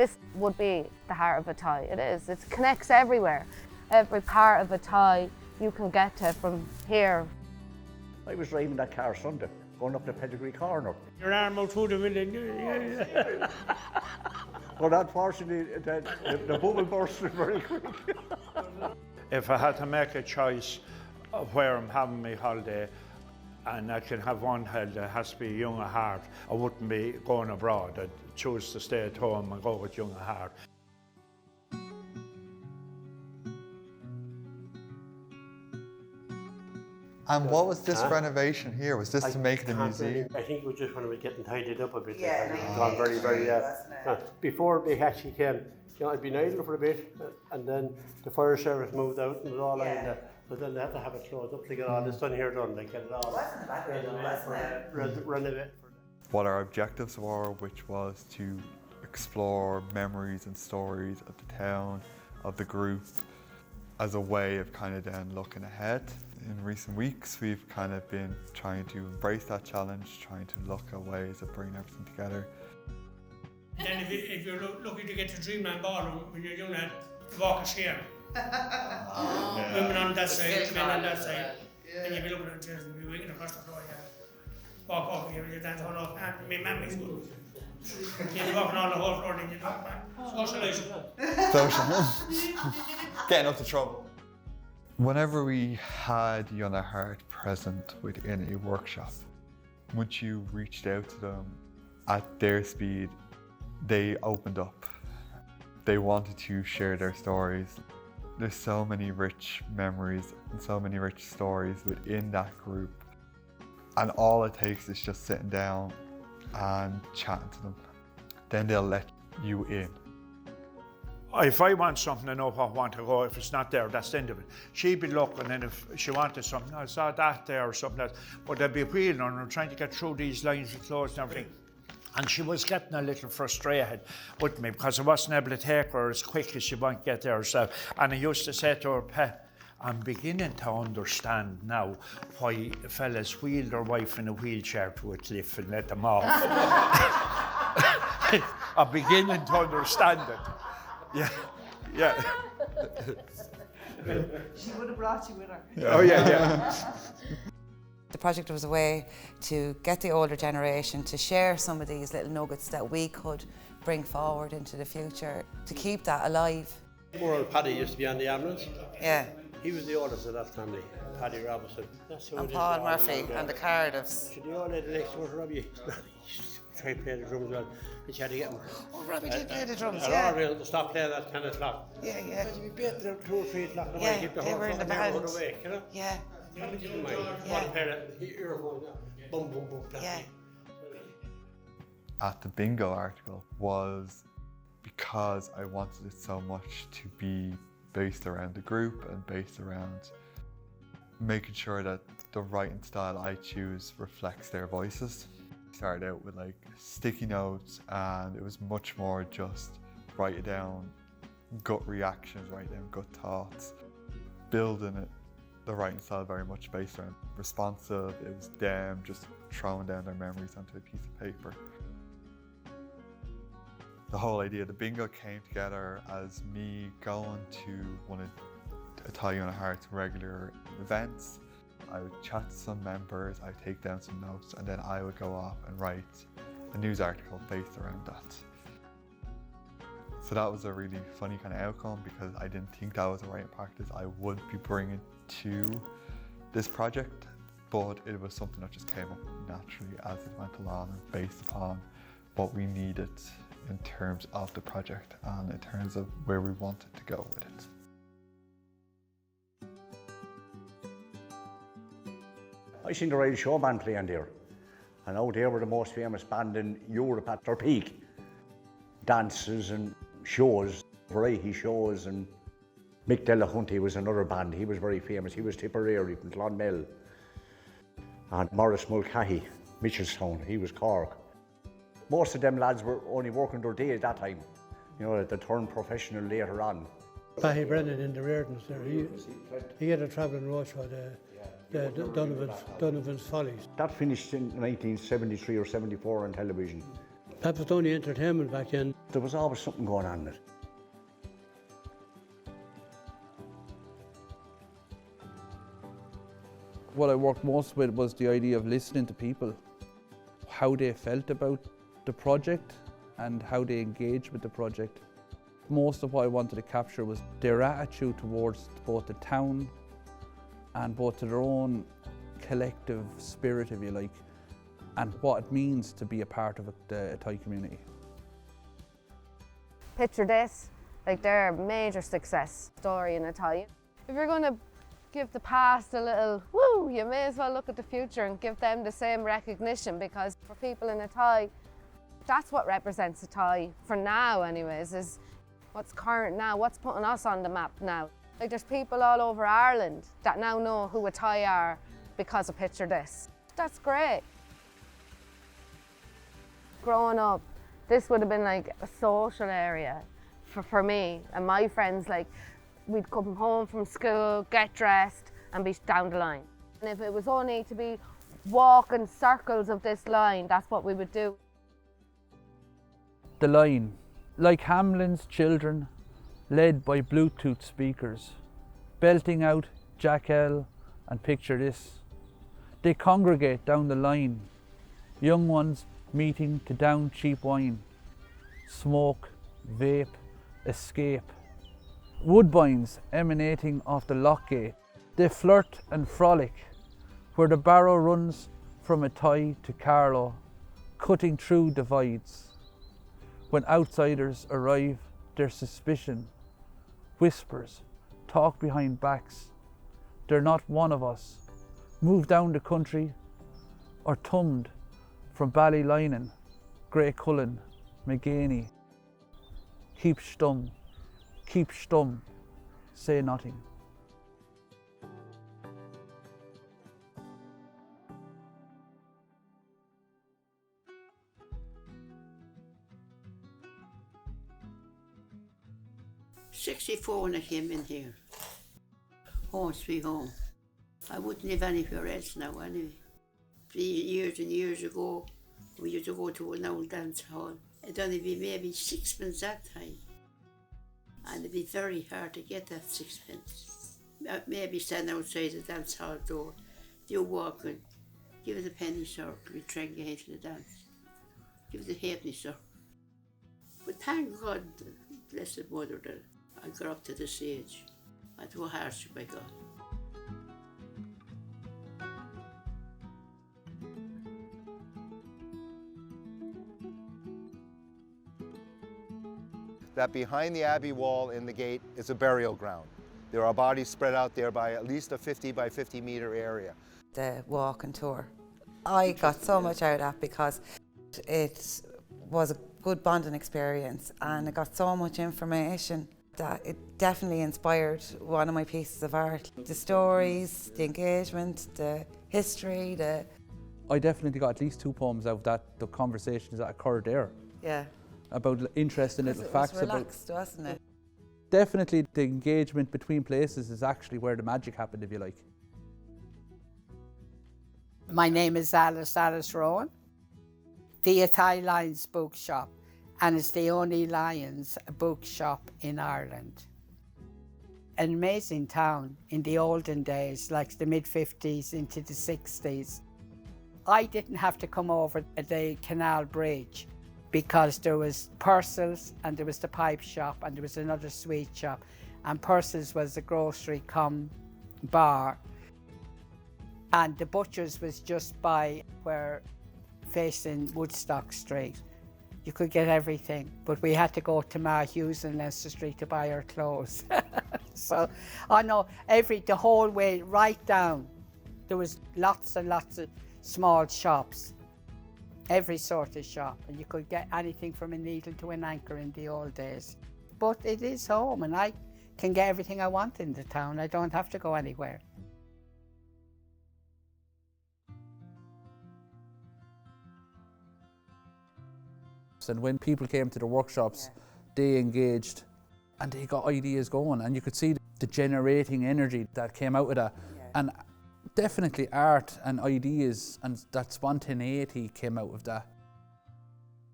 This would be the heart of Athy. It is. It connects everywhere. Every part of Athy you can get to from here. I was driving that car Sunday, going up the Pedigree Corner. Your arm out through the window. But unfortunately, the bubble bursted very quick. If I had to make a choice of where I'm having my holiday, and I can have one holiday that has to be young at heart, I wouldn't be going abroad. I'd choose to stay at home and go with young at heart. And what was this renovation here? Was this to make the museum? I think it was just when it was getting tidied up a bit. Yeah, It's gone very, very. Before they actually came, I'd been idle for a bit, and then the fire service moved out and it was all lined up. But then they had to have it closed up to get all this done here done. They get it all renovated. What our objectives were, which was to explore memories and stories of the town, of the group, as a way of kind of then looking ahead. In recent weeks, we've kind of been trying to embrace that challenge, trying to look at ways of bringing everything together. Then if you're lucky to get to Dreamland Ballroom, when you're doing that, walk a share. Women on that side, men on that side. And you'll be looking at chairs and you'll be waiting across the floor. Walk up, you're dancing all off, and my memory's good. You'll be walking on the whole floor, then you talk back. Socialism. Getting up to trouble. Whenever we had Young at Heart present within a workshop, once you reached out to them at their speed, they opened up. They wanted to share their stories. There's so many rich memories and so many rich stories within that group. And all it takes is just sitting down and chatting to them. Then they'll let you in. If I want something, I know what I want to go. If it's not there, that's the end of it. She'd be looking, and if she wanted something, I saw that there or something else. But they'd be wheeling on her, trying to get through these lines of clothes and everything. And she was getting a little frustrated with me because I wasn't able to take her as quick as she wanted to get there herself. And I used to say to her, Pat, I'm beginning to understand now why fellas wheel their wife in a wheelchair to a cliff and let them off. I'm beginning to understand it. Yeah, yeah. She would have brought you with her. Oh, yeah. The project was a way to get the older generation to share some of these little nuggets that we could bring forward into the future, to keep that alive. Poor old Paddy used to be on the ambulance. Yeah. He was the oldest of that family, Paddy Robinson. And Paul Murphy and the Cardiffs. The old lady next door to Robbie, tried to play the drums well, and she had to get him. Oh, Robbie did play the drums, And yeah. all real to stop playing that 10 o'clock. Yeah, yeah. Because you'd be better at 2 or 3 o'clock in the Yeah, morning, keep the they whole were in the fucking neighborhood band. awake, you know? Yeah. One pair of earphones, boom, boom, boom, Yeah. At the bingo article was because I wanted it so much to be based around the group and based around making sure that the writing style I choose reflects their voices. I started out with like sticky notes, and it was much more just write it down, gut reactions, write down gut thoughts, building it. The writing style very much based around responsive. It was them just throwing down their memories onto a piece of paper. The whole idea of the bingo came together as me going to one of Athy Young at Heart's regular events. I would chat to some members, I would take down some notes, and then I would go off and write a news article based around that. So that was a really funny kind of outcome, because I didn't think that was the right practice I would be bringing to this project, but it was something that just came up naturally as it went along, and based upon what we needed in terms of the project and in terms of where we wanted to go with it. I seen the Irish Show band playing there, and out there were the most famous band in Europe at their peak. Dances and shows, variety shows, and Mick Delahunty was another band. He was very famous. He was Tipperary from Clonmel. And Maurice Mulcahy, Mitchelstown, he was Cork. Most of them lads were only working their day at that time. You know, they turned professional later on. Paddy Brennan in the Reardons there, he had a travelling roadshow, the Donovan's Follies. That finished in 1973 or 74 on television. That was only entertainment back then. There was always something going on in it. What I worked most with was the idea of listening to people, how they felt about the project and how they engaged with the project. Most of what I wanted to capture was their attitude towards both the town and both to their own collective spirit, if you like, and what it means to be a part of the Athy community. Picture this, like their major success story in Athy. If you're going to give the past a little woo, you may as well look at the future and give them the same recognition, because for people in Athy, that's what represents Athy, for now anyways, is what's current now, what's putting us on the map now. Like there's people all over Ireland that now know who Athy are because of Picture This. That's great. Growing up, this would have been like a social area for me and my friends. Like we'd come home from school, get dressed and be down the line. And if it was only to be walking circles of this line, that's what we would do. The line, like Hamlin's children, led by Bluetooth speakers, belting out Jack L and Picture This. They congregate down the line, young ones meeting to down cheap wine, smoke, vape, escape. Woodbines emanating off the lockgate. They flirt and frolic, where the barrow runs from Athy to Carlow, cutting through divides. When outsiders arrive, their suspicion whispers, talk behind backs. They're not one of us. Moved down the country or tummed from Ballylinen, Greycullen, Maganey. Keep stum, say nothing. '64 when I came in here. Home sweet home. I wouldn't live anywhere else now anyway. Years and years ago, we used to go to an old dance hall. It'd only be maybe sixpence that time. And it'd be very hard to get that sixpence. Maybe stand outside the dance hall door, you walk in, give it a penny, sir, we try and get into the dance. Give it a halfpenny, sir. But thank God, Blessed Mother, that I got up to this age. That's what hardship I got. That behind the Abbey wall in the gate is a burial ground. There are bodies spread out there by at least a 50 by 50 metre area. The walk and tour. I got so much out of that because it was a good bonding experience and I got so much information that it definitely inspired one of my pieces of art. The stories, the engagement, the history, I definitely got at least 2 poems out of that, the conversations that occurred there. Yeah. About interesting little facts about. It was relaxed, wasn't it? Definitely the engagement between places is actually where the magic happened, if you like. My name is Alice Rowan. The Athy Lions Bookshop, and it's the only Lions bookshop in Ireland. An amazing town in the olden days, like the mid-50s into the 60s. I didn't have to come over the canal bridge because there was Purcell's and there was the pipe shop and there was another sweet shop. And Purcell's was a grocery cum bar. And the butcher's was just by where, facing Woodstock Street. You could get everything, but we had to go to Ma Hughes in Leicester Street to buy our clothes. So I know the whole way right down, there was lots and lots of small shops, every sort of shop, and you could get anything from a needle to an anchor in the old days. But it is home, and I can get everything I want in the town. I don't have to go anywhere. And when people came to the workshops, they engaged and they got ideas going, and you could see the generating energy that came out of that. And definitely art and ideas and that spontaneity came out of that.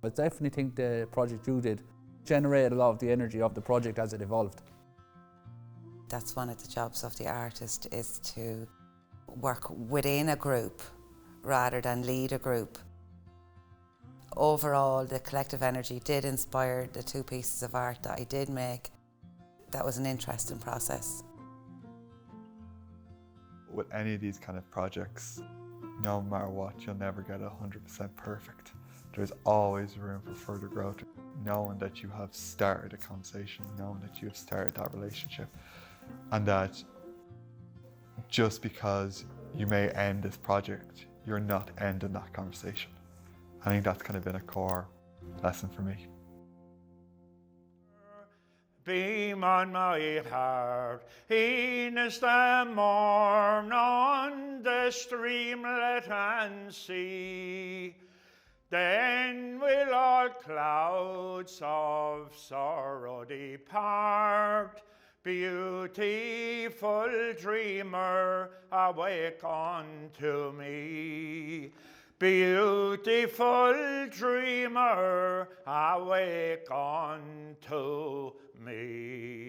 I definitely think the project you did generated a lot of the energy of the project as it evolved. That's one of the jobs of the artist, is to work within a group rather than lead a group. Overall, the collective energy did inspire the 2 pieces of art that I did make. That was an interesting process. With any of these kind of projects, no matter what, you'll never get 100% perfect. There's always room for further growth. Knowing that you have started a conversation, knowing that you have started that relationship, and that just because you may end this project, you're not ending that conversation. I think that's kind of been a core lesson for me. Beam on my heart, e'en as the morn on the streamlet and sea. Then will all clouds of sorrow depart. Beautiful dreamer, awake unto me. Beautiful dreamer, awake unto me.